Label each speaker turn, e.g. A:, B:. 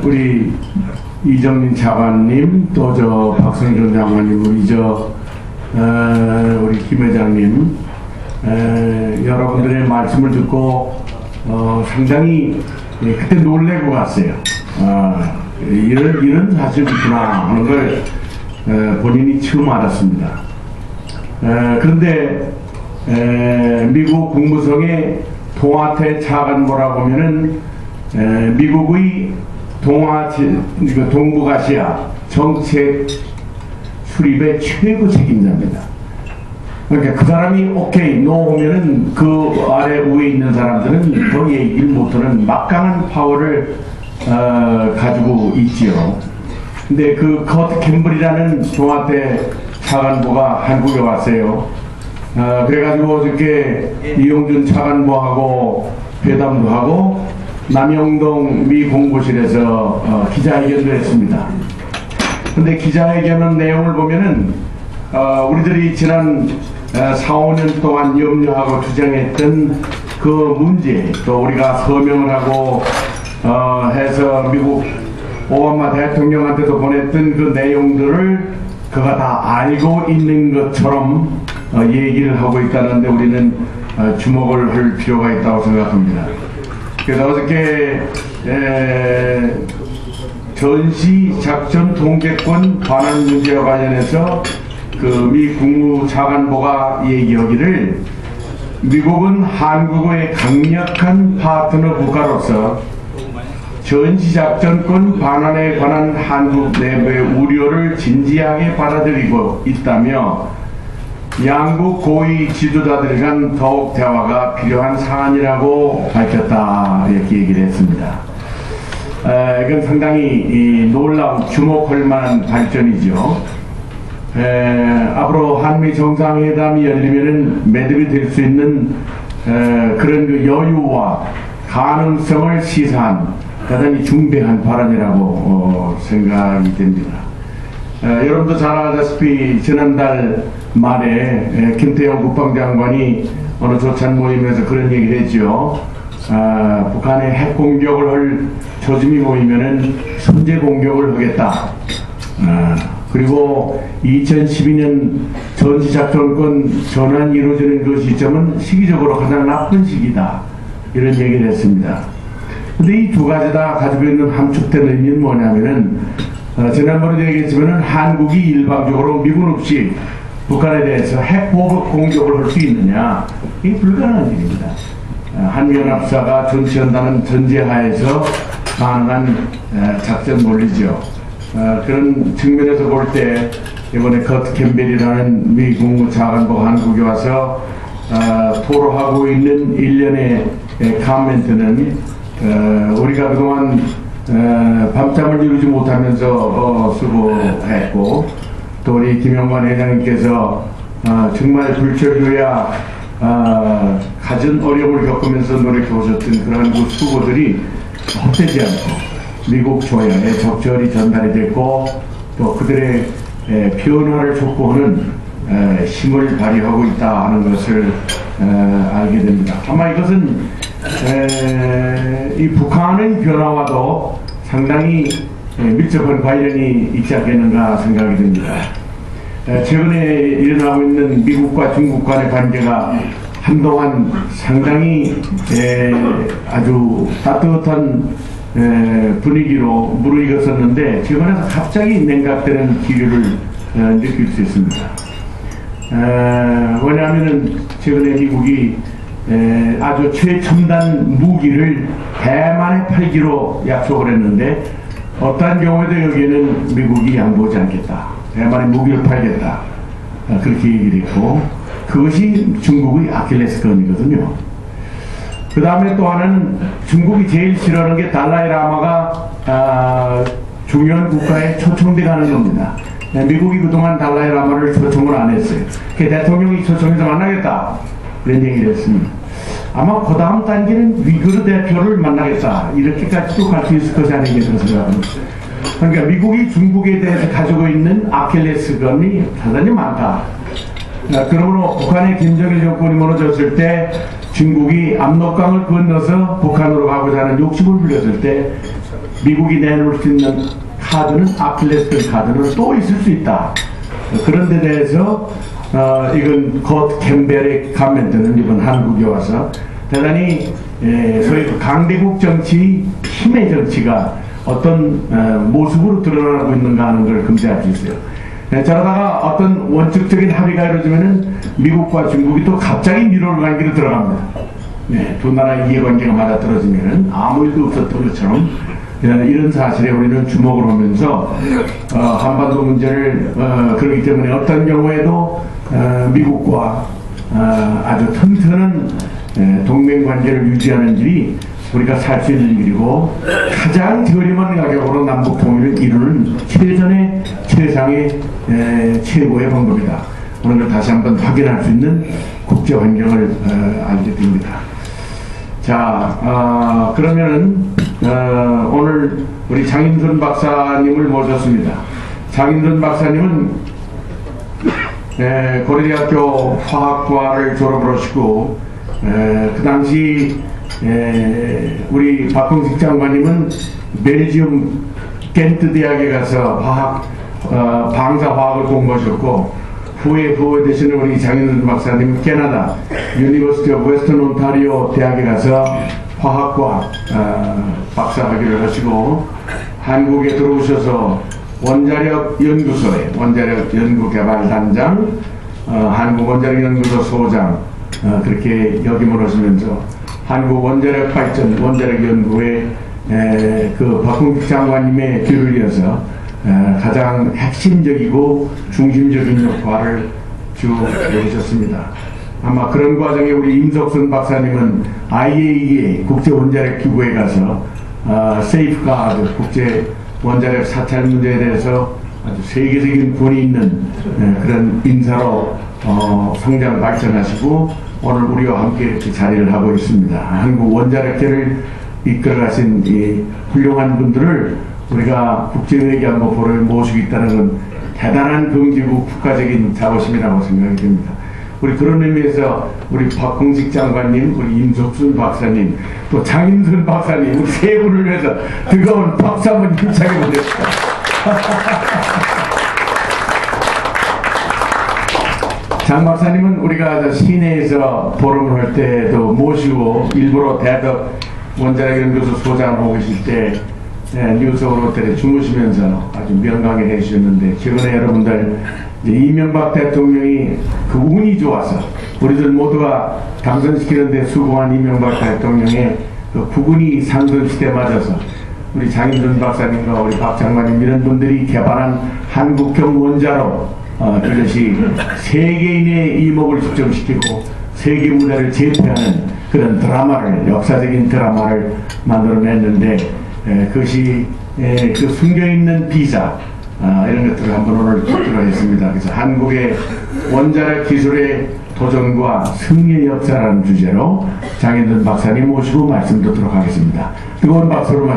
A: 우리 이정민 차관님, 또 저 박성준 장관님, 우리 김 회장님, 여러분들의 말씀을 듣고 상당히 그때 놀래고 갔어요. 이런 사실이 있구나 하는 걸 본인이 처음 알았습니다. 그런데 미국 국무성의 동아태 차관보라 보면은 미국의 동북아시아 정책 수립의 최고 책임자입니다. 그러니까 그 사람이 오케이, 노 하면은 그 아래 위에 있는 사람들은 더 얘기를 못하는 막강한 파워를 가지고 있지요. 근데 그 커트 캠블이라는 동아태 차관보가 한국에 왔어요. 그래가지고 어저께 이용준 차관보하고 회담도 하고 남영동 미 공보실에서 기자회견도 했습니다. 근데 기자회견은 내용을 보면은 우리들이 지난 4, 5년 동안 염려하고 주장했던 그 문제, 또 우리가 서명을 하고 해서 미국 오바마 대통령한테도 보냈던 그 내용들을 그가 다 알고 있는 것처럼 얘기를 하고 있다는데 우리는 주목을 할 필요가 있다고 생각합니다. 그래서 어저께 전시작전 통제권 반환 문제와 관련해서 그 미 국무차관보가 얘기하기를 미국은 한국의 강력한 파트너 국가로서 전시작전권 반환에 관한 한국 내부의 우려를 진지하게 받아들이고 있다며 양국 고위 지도자들 간 더욱 대화가 필요한 사안이라고 밝혔다, 이렇게 얘기를 했습니다. 이건 상당히 놀라운 주목할 만한 발전이죠. 앞으로 한미 정상회담이 열리면은 매듭이 될 수 있는 그런 그 여유와 가능성을 시사한 대단히 중대한 발언이라고 생각이 됩니다. 여러분도 잘 아다시피 지난달 말에 김태형 국방장관이 어느 조찬 모임에서 그런 얘기를 했죠. 북한의 핵 공격을 할 조짐이 보이면은 선제 공격을 하겠다. 그리고 2012년 전시작전권 전환이 이루어지는 그 시점은 시기적으로 가장 나쁜 시기다, 이런 얘기를 했습니다. 근데 이 두 가지 다 가지고 있는 함축된 의미는 뭐냐면은 지난번에도 얘기했지만은 한국이 일방적으로 미군 없이 북한에 대해서 핵 보복 공격을 할 수 있느냐, 이게 불가능한 일입니다. 한미연합사가 전시한다는 전제하에서 가능한 작전 논리죠. 그런 측면에서 볼 때 이번에 커트 캠벨이라는 미 국무차관보가 한국에 와서 토로하고 있는 일련의 카멘트는 우리가 그동안 밤잠을 이루지 못하면서 수고했고, 또 우리 김영관 회장님께서 정말 불철주야 갖은 어려움을 겪으면서 노력해 오셨던 그런 그 수고들이 헛되지 않고 미국 조야에 적절히 전달이 됐고, 또 그들의 변화를 촉구하는 힘을 발휘하고 있다 하는 것을 알게 됩니다. 아마 이것은 이 북한의 변화와도 상당히 밀접한 관련이 있지 않겠는가 생각이 됩니다. 최근에 일어나고 있는 미국과 중국 간의 관계가 한동안 상당히 아주 따뜻한 분위기로 무르익었었는데 최근에서 갑자기 냉각되는 기류를 느낄 수 있습니다. 왜냐하면 최근에 미국이 아주 최첨단 무기를 대만에 팔기로 약속을 했는데 어떠한 경우에도 여기에는 미국이 양보하지 않겠다, 대만에 무기를 팔겠다, 그렇게 얘기를 했고, 그것이 중국의 아킬레스건이거든요. 그 다음에 또 하나는 중국이 제일 싫어하는 게 달라이 라마가 중요한 국가에 초청돼 가는 겁니다. 미국이 그동안 달라이 라마를 초청을 안 했어요. 그 대통령이 초청해서 만나겠다, 그런 얘기를 했습니다. 아마 그 다음 단계는 위구르 대표를 만나겠다, 이렇게까지 쭉 갈 수 있을 것이 아니겠다 생각합니다. 그러니까 미국이 중국에 대해서 가지고 있는 아킬레스건이 대단히 많다. 그러므로 북한의 김정일 정권이 무너졌을 때 중국이 압록강을 건너서 북한으로 가고자 하는 욕심을 부렸을 때 미국이 내놓을 수 있는 카드는 아킬레스건 카드는 또 있을 수 있다. 그런 데 대해서 이건 곧 캠벨의 감멘트는 이번 한국에 와서 대단히 소위 강대국 정치, 힘의 정치가 어떤 모습으로 드러나고 있는가 하는 걸 검증할 수 있어요. 저러다가 어떤 원칙적인 합의가 이루어지면은 미국과 중국이 또 갑자기 미로를 관계로 들어갑니다. 두 나라의 이해관계가 맞아떨어지면은 아무 일도 없었던 것처럼 이런 사실에 우리는 주목을 하면서 한반도 문제를 그렇기 때문에 어떤 경우에도 미국과 아주 튼튼한 동맹관계를 유지하는 일이 우리가 살 수 있는 일이고 가장 저렴한 가격으로 남북 통일을 이루는 최전의 최상의 최고의 방법이다. 오늘 걸 다시 한번 확인할 수 있는 국제 환경을 알게 됩니다. 자, 그러면은 오늘 우리 장인선 박사님을 모셨습니다. 장인선 박사님은 고려대학교 화학과를 졸업을 하시고 그 당시 우리 박홍식 장관님은 벨지움 겐트 대학에 가서 방사화학을 공부하셨고 후에 되시는 우리 장인선 박사님은 캐나다 유니버시티 오브 웨스턴 온타리오 대학에 가서 화학과 박사학위를 하시고 한국에 들어오셔서 원자력 연구소에 원자력 연구개발단장, 한국 원자력 연구소 소장 그렇게 역임을 하시면서 한국 원자력 발전 원자력 연구에 그 박홍식 장관님의 뒤를 이어서 가장 핵심적이고 중심적인 역할을 쭉 해오셨습니다. 아마 그런 과정에 우리 임석순 박사님은 IAEA 국제원자력기구에 가서 세이프가드 국제 원자력 사찰 문제에 대해서 아주 세계적인 권위 있는 그런 인사로 성장 발전하시고 오늘 우리와 함께 이렇게 자리를 하고 있습니다. 한국 원자력계를 이끌어가신 이 훌륭한 분들을 우리가 국제외교안보포럼에 모시고 있다는 건 대단한 긍지고 국가적인 자부심이라고 생각이 됩니다. 우리 그런 의미에서 우리 박홍식 장관님, 우리 임석순 박사님, 또 장인선 박사님, 우리 세 분을 위해서 뜨거운 박수 한번 힘차게 보냅시다. 장 박사님은 우리가 시내에서 포럼을 할 때도 모시고 일부러 대덕 원자력 연구소 소장을 하고 계실 때 뉴스오브 호텔에 주무시면서 아주 명강해 해주셨는데 최근에 여러분들 이명박 대통령이 그 운이 좋아서 우리들 모두가 당선시키는데 수고한 이명박 대통령의 그 국운이 상선시대 맞아서 우리 장인선 박사님과 우리 박 장관님 이런 분들이 개발한 한국형 원자로 이것이 세계인의 이목을 집중시키고 세계 무대를 제패하는 그런 드라마를 역사적인 드라마를 만들어냈는데 그것이 그 숨겨있는 비사 이런 것들을 한번 오늘 듣기로 했습니다. 그래서 한국의 원자력 기술의 도전과 승리의 역사라는 주제로 장인선 박사님 모시고 말씀 듣도록 하겠습니다. 뜨거운 박수로